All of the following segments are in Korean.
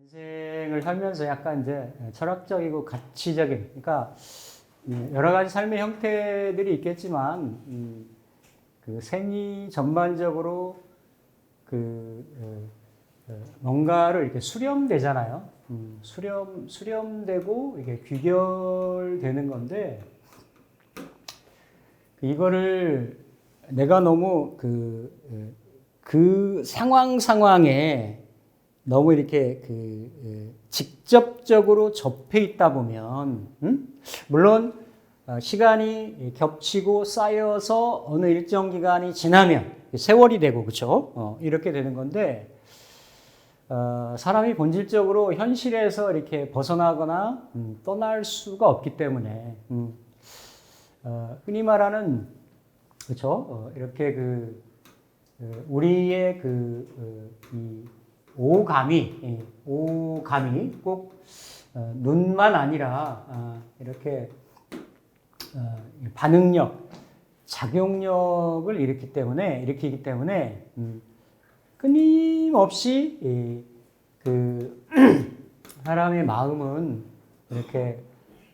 인생을 살면서 약간 이제 철학적이고 가치적인, 그러니까 여러 가지 삶의 형태들이 있겠지만, 그 생이 전반적으로 뭔가를 이렇게 수렴되잖아요. 수렴되고 이게 귀결되는 건데, 이거를 내가 너무 그 상황에 너무 이렇게 직접적으로 접해 있다 보면, 물론 시간이 겹치고 쌓여서 어느 일정 기간이 지나면 세월이 되고, 그렇죠? 이렇게 되는 건데, 사람이 본질적으로 현실에서 이렇게 벗어나거나 떠날 수가 없기 때문에, 흔히 말하는, 그렇죠? 이렇게 우리의 이 오감이 꼭 눈만 아니라 이렇게 반응력, 작용력을 일으키기 때문에 끊임없이 사람의 마음은 이렇게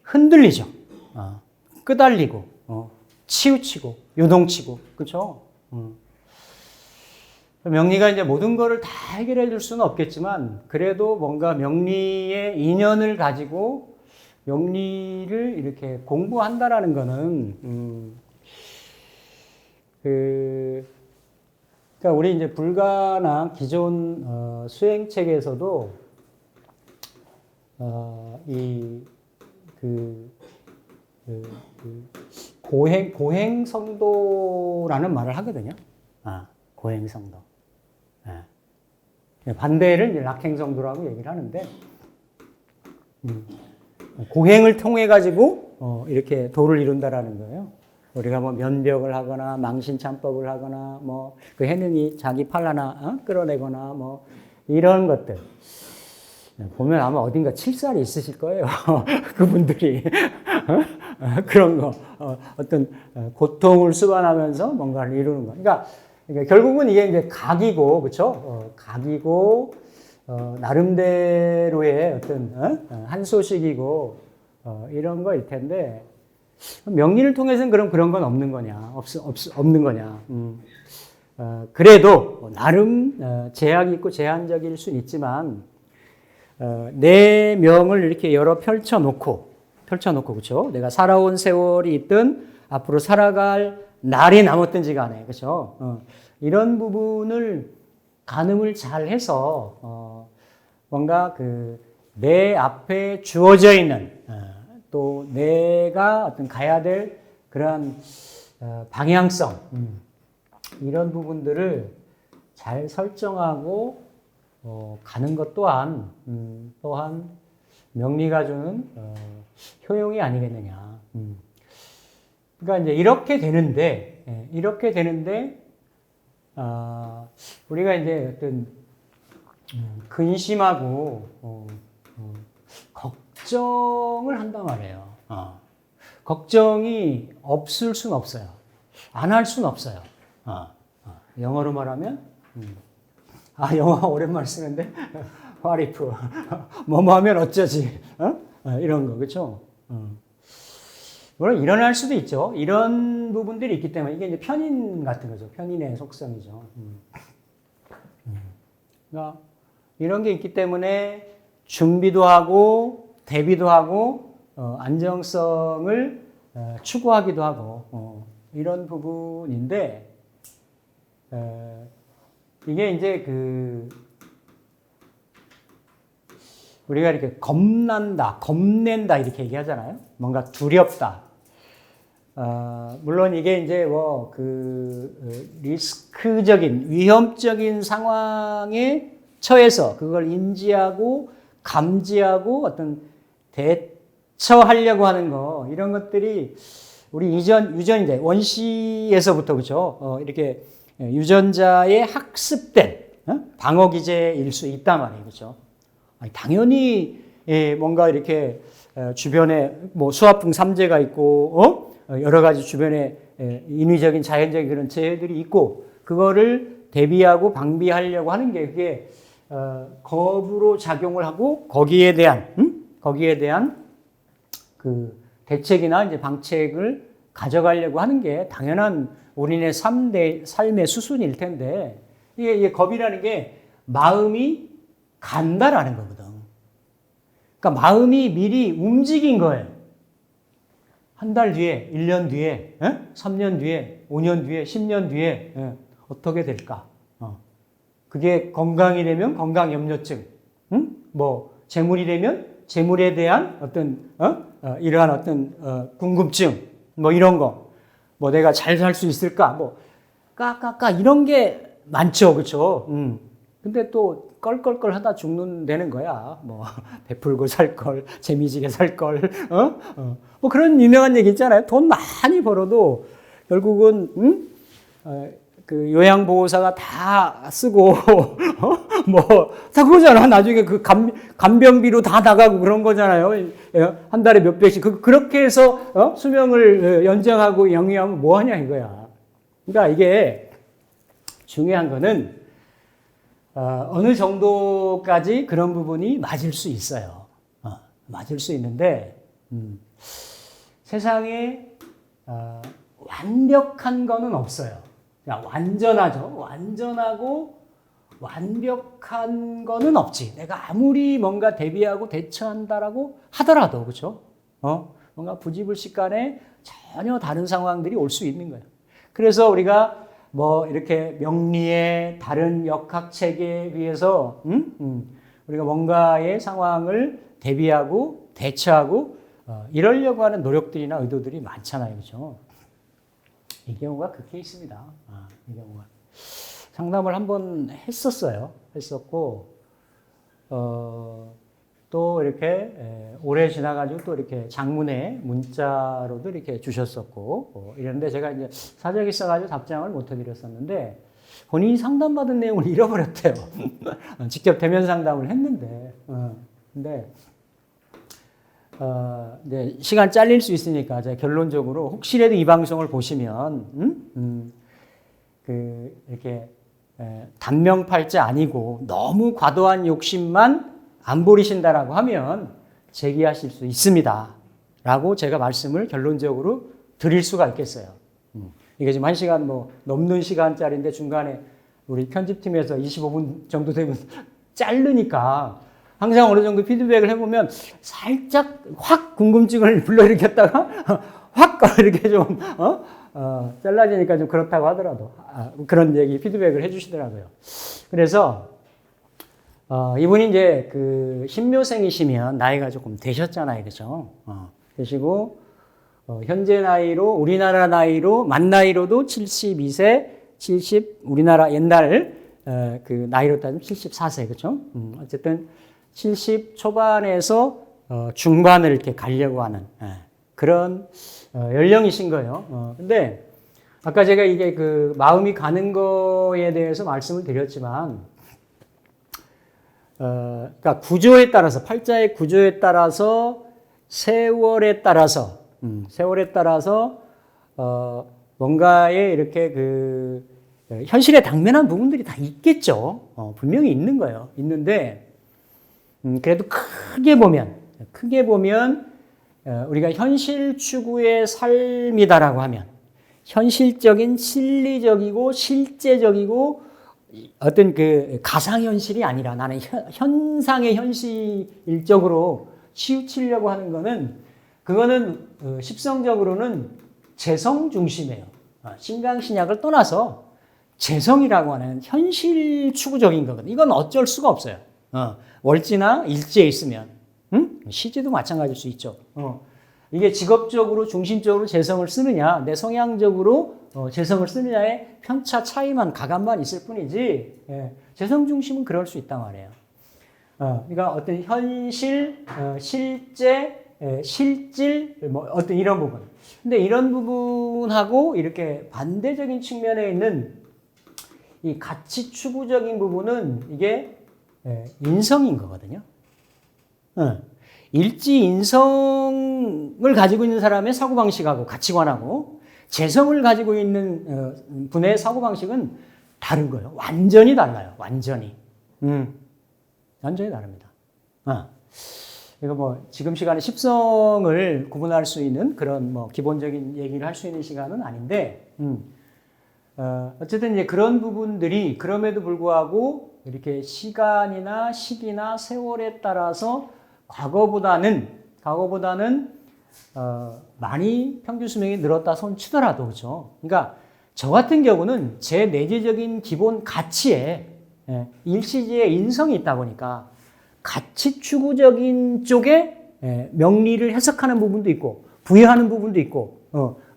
흔들리죠. 끄달리고 치우치고 요동치고, 그렇죠? 명리가 이제 모든 거를 다 해결해 줄 수는 없겠지만, 그래도 뭔가 명리의 인연을 가지고 명리를 이렇게 공부한다라는 거는, 그러니까 우리 이제 불가나 기존 수행책에서도 고행성도라는 말을 하거든요. 고행성도. 반대를 이제 낙행성도라고 얘기를 하는데, 고행을 통해 가지고 이렇게 도를 이룬다라는 거예요. 우리가 뭐 면벽을 하거나 망신참법을 하거나 뭐 그 해능이 자기 팔 하나 끌어내거나 뭐 이런 것들 보면 아마 어딘가 칠살이 있으실 거예요. 그분들이 그런 거 어떤 고통을 수반하면서 뭔가를 이루는 거. 그러니까 결국은 이게 이제 각이고, 그렇죠? 각이고 나름대로의 어떤 한 소식이고 이런 거일 텐데, 명리를 통해서는 그런 건 없는 거냐? 없는 거냐? 그래도 나름 제약이 있고 제한적일 수는 있지만, 내 명을 이렇게 열어 펼쳐놓고, 그렇죠? 내가 살아온 세월이 있든 앞으로 살아갈 날이 남았든지 간에, 그렇죠? 이런 부분을 가늠을 잘 해서 뭔가 내 앞에 주어져 있는 또 내가 어떤 가야 될 그러한 방향성, 이런 부분들을 잘 설정하고 가는 것 또한 명리가 주는 효용이 아니겠느냐. 그러니까 이제 이렇게 되는데 우리가 이제 어떤 근심하고 걱정을 한단 말이에요. 걱정이 없을 수는 없어요. 안 할 수는 없어요. 영어로 말하면 영어 오랜만에 쓰는데 what if 뭐뭐 하면 어쩌지, 이런 거, 그렇죠? 물론 일어날 수도 있죠. 이런 부분들이 있기 때문에 이게 이제 편인 같은 거죠. 편인의 속성이죠. 그러니까 이런 게 있기 때문에 준비도 하고 대비도 하고 안정성을 추구하기도 하고 이런 부분인데, 이게 이제 우리가 이렇게 겁낸다 이렇게 얘기하잖아요. 뭔가 두렵다. 물론 이게 이제 리스크적인, 위험적인 상황에 처해서 그걸 인지하고 감지하고 어떤 대처하려고 하는 거, 이런 것들이 우리 유전자, 원시에서부터, 그렇죠? 이렇게 유전자에 학습된 방어 기제일 수 있단 말이에요. 그렇죠? 당연히 뭔가 이렇게 주변에 뭐 수화풍 삼재가 있고 여러 가지 주변에 인위적인 자연적인 그런 재해들이 있고 그거를 대비하고 방비하려고 하는 게 그게 겁으로 작용을 하고 거기에 대한 그 대책이나 이제 방책을 가져가려고 하는 게 당연한 우리네 삶의 수순일 텐데 이게 겁이라는 게 마음이 간다라는 거거든. 그러니까 마음이 미리 움직인 거예요. 한 달 뒤에, 1년 뒤에, 3년 뒤에, 5년 뒤에, 10년 뒤에 어떻게 될까? 그게 건강이 되면 건강 염려증, 뭐 재물이 되면 재물에 대한 어떤 이러한 어떤 궁금증, 뭐 이런 거, 뭐 내가 잘 살 수 있을까, 뭐 까까까 이런 게 많죠, 그렇죠? 근데 또 껄껄껄 하다 죽는다는 거야. 뭐 베풀고 살 걸, 재미지게 살 걸, 뭐 그런 유명한 얘기 있잖아요. 돈 많이 벌어도 결국은 그 요양보호사가 다 쓰고 뭐 다 그거잖아. 나중에 그 간병비로 다 나가고 그런 거잖아요. 한 달에 몇 백씩 그렇게 해서 수명을 연장하고 영위하면 뭐 하냐 이거야. 그러니까 이게 중요한 거는 어느 정도까지 그런 부분이 맞을 수 있어요. 맞을 수 있는데 세상에 완벽한 거는 없어요. 완전하죠. 완전하고 완벽한 거는 없지. 내가 아무리 뭔가 대비하고 대처한다라고 하더라도, 그렇죠? 뭔가 부지불식간에 전혀 다른 상황들이 올 수 있는 거예요. 그래서 우리가 뭐 이렇게 명리의 다른 역학 체계에 비해서 우리가 뭔가의 상황을 대비하고 대처하고 이러려고 하는 노력들이나 의도들이 많잖아요, 그렇죠? 이 경우가 그 케이스입니다. 이 경우가 상담을 한번 했었고 또 이렇게 오래 지나가지고 또 이렇게 장문의 문자로도 이렇게 주셨었고 이런데 제가 이제 사정이 있어가지고 답장을 못 해드렸었는데 본인이 상담받은 내용을 잃어버렸대요. 직접 대면 상담을 했는데 근데 이제 시간 잘릴 수 있으니까 제가 결론적으로 혹시라도 이 방송을 보시면 이렇게 단명팔자 아니고 너무 과도한 욕심만 안 부리신다라고 하면 제기하실 수 있습니다. 라고 제가 말씀을 결론적으로 드릴 수가 있겠어요. 이게 지금 1시간 뭐 넘는 시간짜리인데 중간에 우리 편집팀에서 25분 정도 되면 자르니까 항상 어느 정도 피드백을 해보면 살짝 확 궁금증을 불러일으켰다가 확 이렇게 좀 잘라지니까 좀 그렇다고 하더라도 그런 얘기 피드백을 해주시더라고요. 그래서 이분이 이제 그 신묘생이시면 나이가 조금 되셨잖아요, 그렇죠? 되시고 현재 나이로 우리나라 나이로 만 나이로도 72세, 70 우리나라 옛날 그 나이로 따지면 74세, 그렇죠? 어쨌든 70 초반에서 중반을 이렇게 가려고 하는 그런 연령이신 거예요. 근데 아까 제가 이게 그 마음이 가는 거에 대해서 말씀을 드렸지만, 그러니까 구조에 따라서 팔자의 구조에 따라서 세월에 따라서 뭔가에 이렇게 그 현실에 당면한 부분들이 다 있겠죠. 분명히 있는 거예요. 있는데 그래도 크게 보면 우리가 현실 추구의 삶이다라고 하면 현실적인 실리적이고 실제적이고 어떤 그 가상현실이 아니라 나는 현상의 현실적으로 치우치려고 하는 거는 그거는 십성적으로는 재성 중심이에요. 신강신약을 떠나서 재성이라고 하는 현실 추구적인 거거든요. 이건 어쩔 수가 없어요. 월지나 일지에 있으면 시지도 마찬가지일 수 있죠. 이게 직업적으로 중심적으로 재성을 쓰느냐 내 성향적으로 재성을 쓰느냐의 편차 차이만 가감만 있을 뿐이지 재성 중심은 그럴 수 있단 말이에요. 그러니까 어떤 현실, 실제, 실질 뭐 어떤 이런 부분. 근데 이런 부분하고 이렇게 반대적인 측면에 있는 이 가치 추구적인 부분은 이게 인성인 거거든요. 일지인성을 가지고 있는 사람의 사고방식하고 가치관하고 재성을 가지고 있는 분의 사고방식은 다른 거예요. 완전히 달라요. 완전히. 완전히 다릅니다. 이거 뭐 지금 시간에 십성을 구분할 수 있는 그런 뭐 기본적인 얘기를 할 수 있는 시간은 아닌데, 어쨌든 이제 그런 부분들이 그럼에도 불구하고 이렇게 시간이나 시기나 세월에 따라서 과거보다는 많이 평균 수명이 늘었다 손 치더라도 그렇죠. 그러니까 저 같은 경우는 제 내재적인 기본 가치에 일시지의 인성이 있다 보니까 가치 추구적인 쪽에 명리를 해석하는 부분도 있고 부여하는 부분도 있고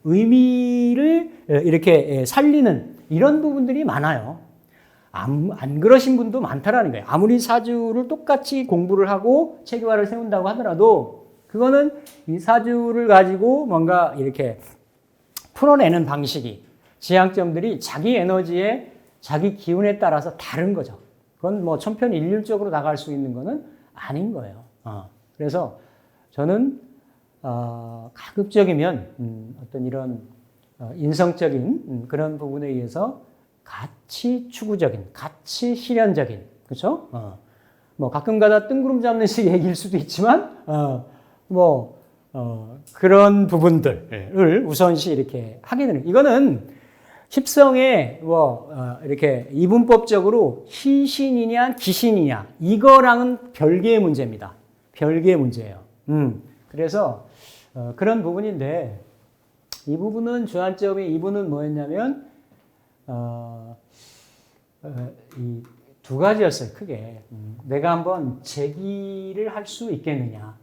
의미를 이렇게 살리는 이런 부분들이 많아요. 안 그러신 분도 많다라는 거예요. 아무리 사주를 똑같이 공부를 하고 체계화를 세운다고 하더라도 그거는 이 사주를 가지고 뭔가 이렇게 풀어내는 방식이 지향점들이 자기 에너지에 자기 기운에 따라서 다른 거죠. 그건 뭐 천편일률적으로 나갈 수 있는 거는 아닌 거예요. 그래서 저는 가급적이면 어떤 이런 인성적인 그런 부분에 의해서 가치 추구적인, 가치 실현적인, 그렇죠? 뭐 가끔가다 뜬구름 잡는 식 얘기일 수도 있지만 그런 부분들을 우선시 이렇게 하게 되는 이거는 십성에 이렇게 이분법적으로 희신이냐 기신이냐 이거랑은 별개의 문제입니다. 별개의 문제예요. 그래서 그런 부분인데 이 부분은 주안점이 이분은 뭐였냐면 이 두 가지였어요. 크게 내가 한번 재기를 할 수 있겠느냐.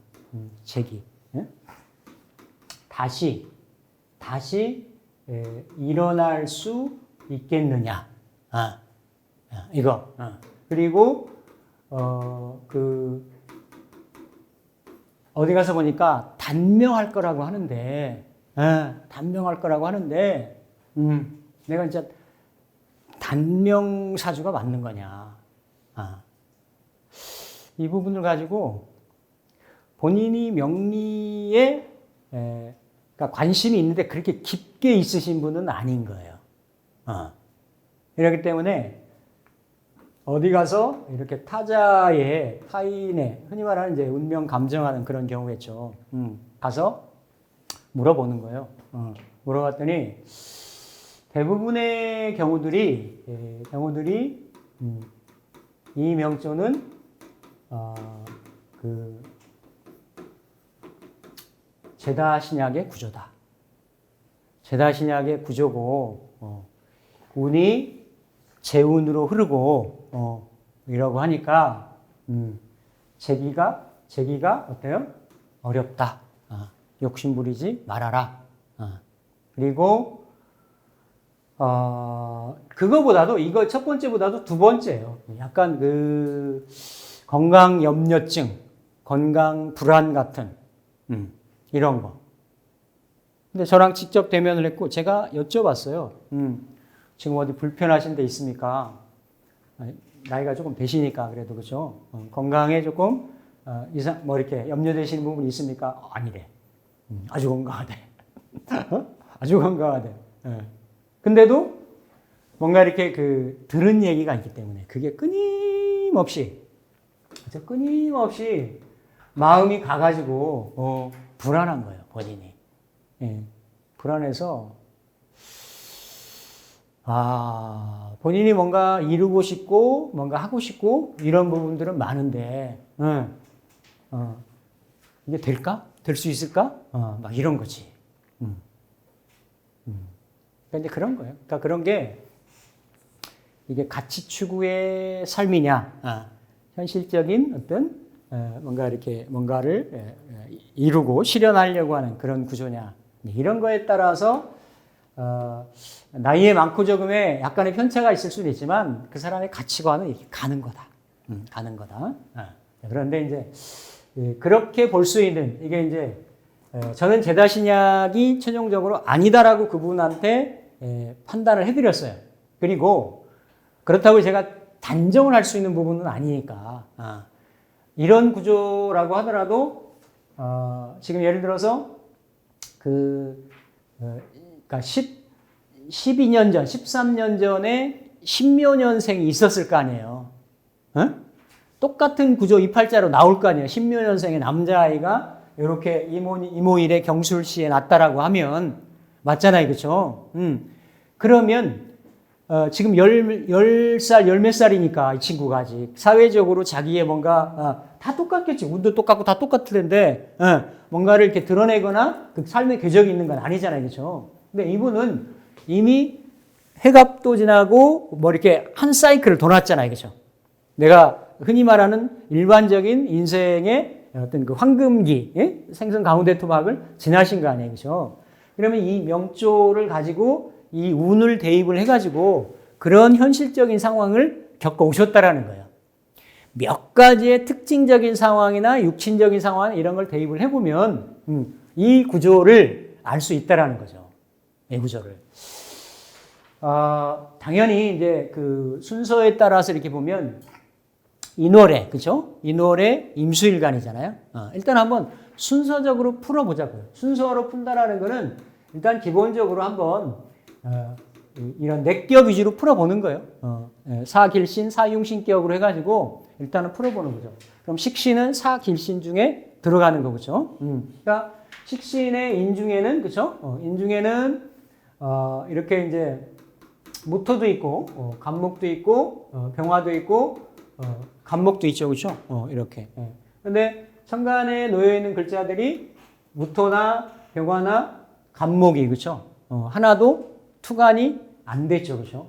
재기. 다시 일어날 수 있겠느냐. 이거. 그리고 어디 가서 보니까 단명할 거라고 하는데 내가 진짜 단명사주가 맞는 거냐. 이 부분을 가지고 본인이 명리에 그러니까 관심이 있는데 그렇게 깊게 있으신 분은 아닌 거예요. 이렇기 때문에 어디 가서 이렇게 타인의 흔히 말하는 이제 운명 감정하는 그런 경우겠죠. 가서 물어보는 거예요. 물어봤더니 대부분의 경우들이 이 명조는 제다 신약의 구조다. 제다 신약의 구조고 운이 재운으로 흐르고 이라고 하니까 재기가 어때요? 어렵다. 욕심 부리지 말아라. 그리고 그거보다도 이거 첫 번째보다도 두 번째예요. 약간 건강 염려증, 건강 불안 같은 이런 거. 근데 저랑 직접 대면을 했고 제가 여쭤봤어요. 지금 어디 불편하신 데 있습니까? 나이가 조금 되시니까 그래도 그렇죠. 건강에 조금 이렇게 염려되시는 부분이 있습니까? 아니래. 아주 건강하대. 아주 건강하대. 근데도 뭔가 이렇게 들은 얘기가 있기 때문에 그게 끊임없이 마음이 가가지고 불안한 거예요, 본인이. 불안해서 본인이 뭔가 이루고 싶고 뭔가 하고 싶고 이런 부분들은 많은데 이게 될까? 될 수 있을까? 막 이런 거지. 그러니까 그런 거예요. 그러니까 그런 게 이게 가치 추구의 삶이냐, 현실적인 어떤 뭔가 이렇게 뭔가를 이루고 실현하려고 하는 그런 구조냐 이런 거에 따라서 나이의 많고 적음에 약간의 편차가 있을 수는 있지만 그 사람의 가치관은 이렇게 가는 거다. 가는 거다. 그런데 이제 그렇게 볼 수 있는 이게 이제 저는 제다 신약이 최종적으로 아니다라고 그분한테 판단을 해드렸어요. 그리고 그렇다고 제가 단정을 할 수 있는 부분은 아니니까 이런 구조라고 하더라도 지금 예를 들어서 그러니까 12년 전, 13년 전에 십몇 년생이 있었을 거 아니에요. 어? 똑같은 구조 이팔자로 나올 거 아니에요. 십몇 년생의 남자아이가 이렇게 이모일의 경술시에 났다라고 하면 맞잖아요. 그렇죠? 그러면 지금 10살, 열 몇 살이니까 이 친구가 아직 사회적으로 자기의 뭔가 다 똑같겠지. 운도 똑같고 다 똑같을 텐데 뭔가를 이렇게 드러내거나 그 삶의 궤적이 있는 건 아니잖아요. 그렇죠? 근데 이분은 이미 회갑도 지나고 뭐 이렇게 한 사이클을 돌았잖아요. 그렇죠? 내가 흔히 말하는 일반적인 인생의 어떤 그 황금기, 예? 생선 가운데 토막을 지나신 거 아니에요. 그렇죠? 그러면 이 명조를 가지고 이 운을 대입을 해가지고 그런 현실적인 상황을 겪어오셨다라는 거예요. 몇 가지의 특징적인 상황이나 육친적인 상황 이런 걸 대입을 해보면 이 구조를 알 수 있다라는 거죠. 이 구조를. 당연히 이제 그 순서에 따라서 이렇게 보면 인월에, 그죠? 인월에 임수일간이잖아요. 일단 한번 순서적으로 풀어보자고요. 순서로 푼다라는 거는 일단 기본적으로 한번 이런 넷격 위주로 풀어보는 거예요. 사길신, 사융신격으로 해가지고 일단은 풀어보는 거죠. 그럼 식신은 사길신 중에 들어가는 거죠. 그러니까 식신의 인중에는, 그죠? 인중에는 이렇게 이제 무토도 있고, 간목도 있고, 병화도 있고, 간목도 있죠, 그렇죠? 이렇게. 근데 천간에 놓여 있는 글자들이 무토나 병화나 간목이, 그렇죠? 하나도 투간이 안 됐죠, 그렇죠?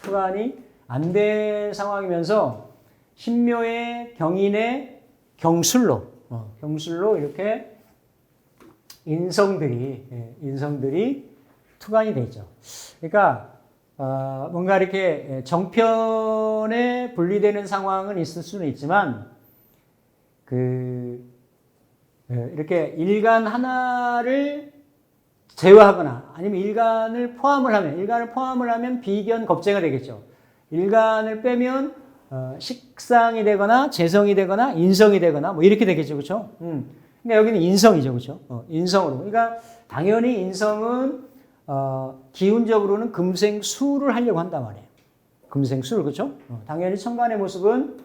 투간이 안 된 상황이면서 신묘의 경인의 경술로 이렇게 인성들이 투간이 되죠. 그러니까 뭔가 이렇게 정편에 분리되는 상황은 있을 수는 있지만 이렇게 일간 하나를 제외하거나 아니면 일간을 포함을 하면 비견 겁재가 되겠죠. 일간을 빼면 식상이 되거나 재성이 되거나 인성이 되거나 뭐 이렇게 되겠죠. 그렇죠? 그러니까 여기는 인성이죠. 그렇죠? 인성으로. 그러니까 당연히 인성은 기운적으로는 금생수를 하려고 한단 말이에요. 금생수를, 그렇죠? 당연히 천간의 모습은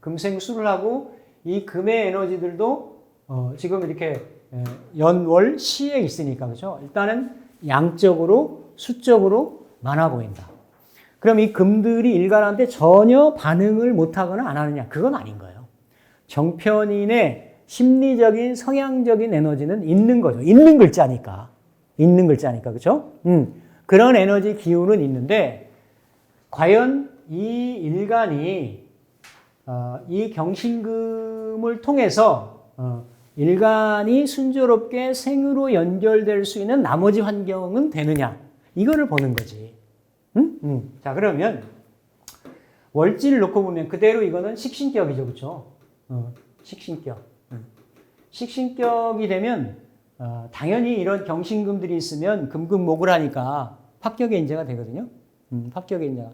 금생수를 하고 이 금의 에너지들도 지금 이렇게 연월 시에 있으니까, 그렇죠? 일단은 양적으로 수적으로 많아 보인다. 그럼 이 금들이 일간한테 전혀 반응을 못하거나 안 하느냐? 그건 아닌 거예요. 정편인의 심리적인 성향적인 에너지는 있는 거죠. 있는 글자니까, 그렇죠? 그런 에너지 기운은 있는데 과연 이 일간이 이 경신금을 통해서 일간이 순조롭게 생으로 연결될 수 있는 나머지 환경은 되느냐? 이거를 보는 거지. 자, 그러면 월지를 놓고 보면 그대로 이거는 식신격이죠, 그렇죠? 식신격. 식신격이 되면 당연히 이런 경신금들이 있으면 금금목을 하니까 합격의 인재가 되거든요. 합격의 인재가.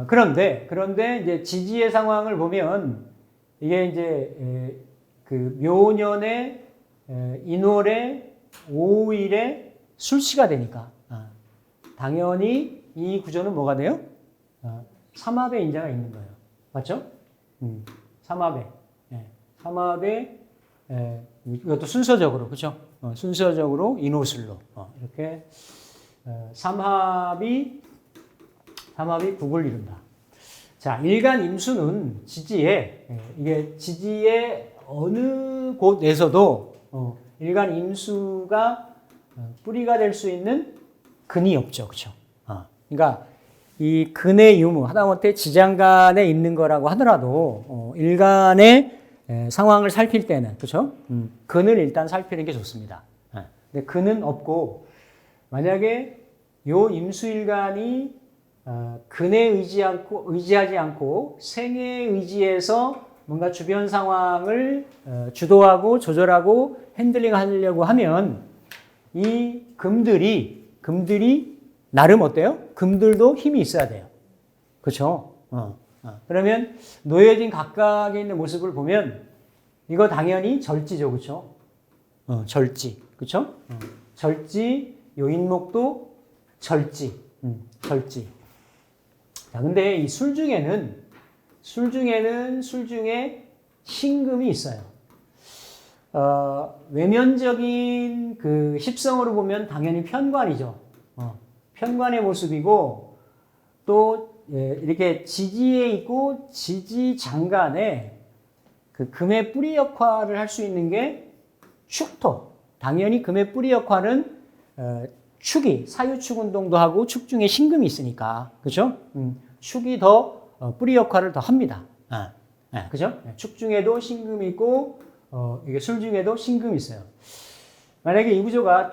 그런데 이제 지지의 상황을 보면 이게 이제 그 묘년에 인월에 5일에 술시가 되니까 당연히 이 구조는 뭐가 돼요? 삼합의 인자가 있는 거예요. 맞죠? 삼합의. 삼합의 이것도 순서적으로, 그렇죠? 순서적으로 인호술로 이렇게 삼합이 국을 이룬다. 자, 일간 임수는 지지에 이게 지지의 어느 곳에서도 일간 임수가 뿌리가 될 수 있는 근이 없죠, 그렇죠? 그러니까 이 근의 유무 하다못해 지장간에 있는 거라고 하더라도 일간의 상황을 살필 때는, 그렇죠? 근을 일단 살피는 게 좋습니다. 근데 근은 없고 만약에 요 임수일간이 근에 의지하지 않고 생에 의지해서 뭔가 주변 상황을 주도하고 조절하고 핸들링 하려고 하면 이 금들이 나름 어때요? 금들도 힘이 있어야 돼요. 그렇죠? 그러면 놓여진 각각에 있는 모습을 보면 이거 당연히 절지죠, 그렇죠? 절지, 그렇죠? 절지, 요인목도 절지, 절지. 자, 근데 이 술 중에 신금이 있어요. 외면적인 그 십성으로 보면 당연히 편관이죠. 편관의 모습이고 또 이렇게 지지에 있고 지지 장간에 그 금의 뿌리 역할을 할 수 있는 게 축토. 당연히 금의 뿌리 역할은 축이 사유축 운동도 하고 축 중에 신금이 있으니까 그죠? 축이 더 뿌리 역할을 더 합니다. 그죠? 축 중에도 신금이 있고 이게 술 중에도 신금이 있어요. 만약에 이 구조가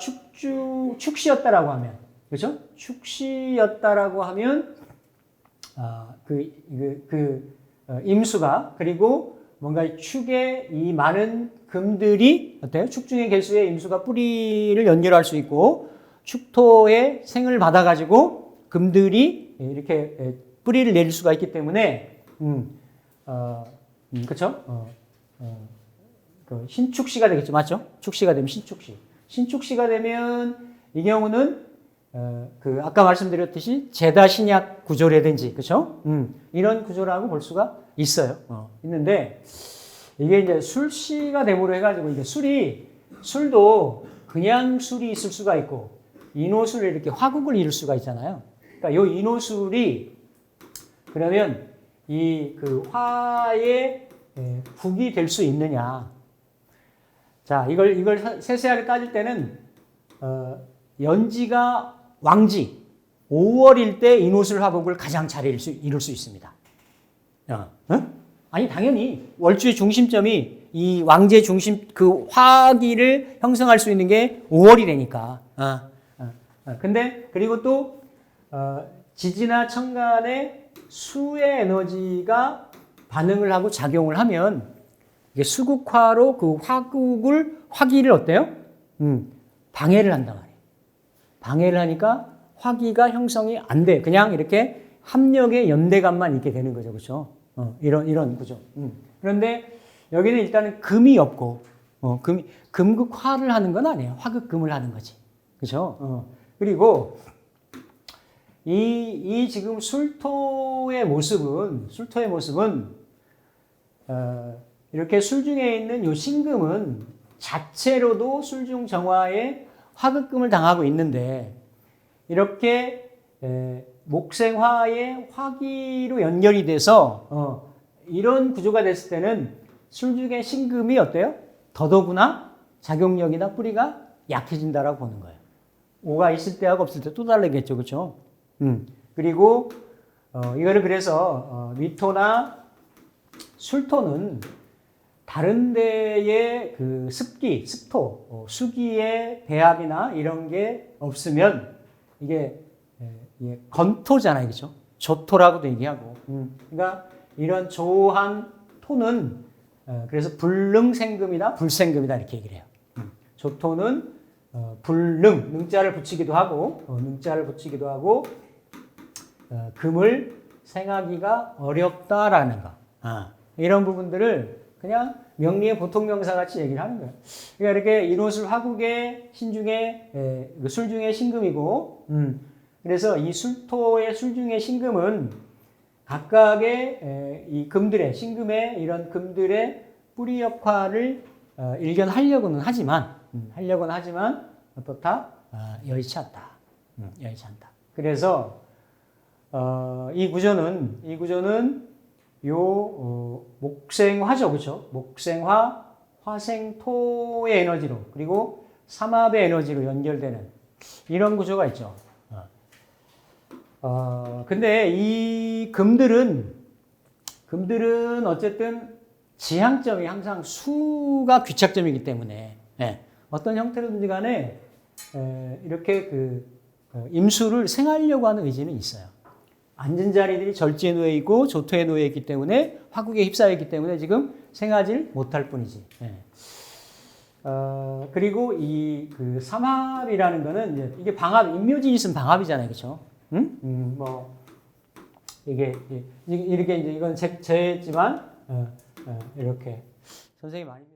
축시였다라고 하면 그죠? 축시였다라고 하면 임수가 그리고 뭔가 축에 이 많은 금들이 어때요? 축 중의 개수에 임수가 뿌리를 연결할 수 있고 축토의 생을 받아가지고 금들이 이렇게 뿌리를 내릴 수가 있기 때문에 그렇죠? 신축시가 되겠죠, 맞죠? 축시가 되면 신축시가 되면 이 경우는 그 아까 말씀드렸듯이 제다 신약 구조라든지 그렇죠? 이런 구조라고 볼 수가 있어요. 있는데 이게 이제 술시가 됨으로 해가지고 이게 술도 그냥 술이 있을 수가 있고 인호술에 이렇게 화국을 이룰 수가 있잖아요. 그러니까 요 인호술이 그러면 이 그 화의 국이 될 수 있느냐? 자, 이걸 세세하게 따질 때는 연지가 왕지 5월일 때 인호술 화국을 가장 잘 이룰 수 있습니다. 아니 당연히 월주의 중심점이 이 왕지의 중심 그 화기를 형성할 수 있는 게 5월이라니까. 근데 그리고 또 지지나 천간에 수의 에너지가 반응을 하고 작용을 하면 이게 수국화로 그 화기를 어때요? 방해를 한단 말이에요. 방해를 하니까 화기가 형성이 안 돼. 그냥 이렇게 합력의 연대감만 있게 되는 거죠. 그렇죠? 이런 구조. 그런데 여기는 일단은 금이 없고, 금극화를 하는 건 아니에요. 화극금을 하는 거지. 그렇죠? 그리고 이 지금 술토의 모습은 이렇게 술 중에 있는 요 신금은 자체로도 술중 정화에 화극금을 당하고 있는데 이렇게 목생화의 화기로 연결이 돼서 이런 구조가 됐을 때는 술 중에 신금이 어때요? 더더구나 작용력이나 뿌리가 약해진다라고 보는 거예요. 오가 있을 때하고 없을 때 또 다르겠죠, 그렇죠? 그리고 이거를 그래서 미토나 술토는 다른 데에 그 습토, 수기의 배합이나 이런 게 없으면 이게 건토잖아요, 그렇죠? 조토라고도 얘기하고. 그러니까 이런 조한 토는 그래서 불능생금이다, 불생금이다 이렇게 얘기를 해요. 조토는 능자를 붙이기도 하고, 금을 생하기가 어렵다라는 거. 이런 부분들을 그냥 명리의 보통 명사 같이 얘기를 하는 거예요. 그러니까 이렇게 인호술 화국의 신중에 술 중에 신금이고, 그래서 이 술토의 술 중에 신금은 각각의 이 금들의 신금의 이런 금들의 뿌리 역할을 일견하려고는 하지만 어떻다? 여의치 않다. 그래서 이 구조는 목생화죠, 그렇죠? 목생화, 화생토의 에너지로 그리고 삼합의 에너지로 연결되는 이런 구조가 있죠. 근데 이 금들은 어쨌든 지향점이 항상 수가 귀착점이기 때문에 어떤 형태로든지 간에 이렇게 그 임수를 생하려고 하는 의지는 있어요. 앉은 자리들이 절지에 놓여 있고 조토에 놓여 있기 때문에 화국에 휩싸여 있기 때문에 지금 생하질 못할 뿐이지. 그리고 이 그 삼합이라는 거는 이제 이게 방합, 임묘지 있으면 방합이잖아요, 그렇죠? 이게 이렇게 이제 이건 제지만 이렇게 선생님 아닙니다.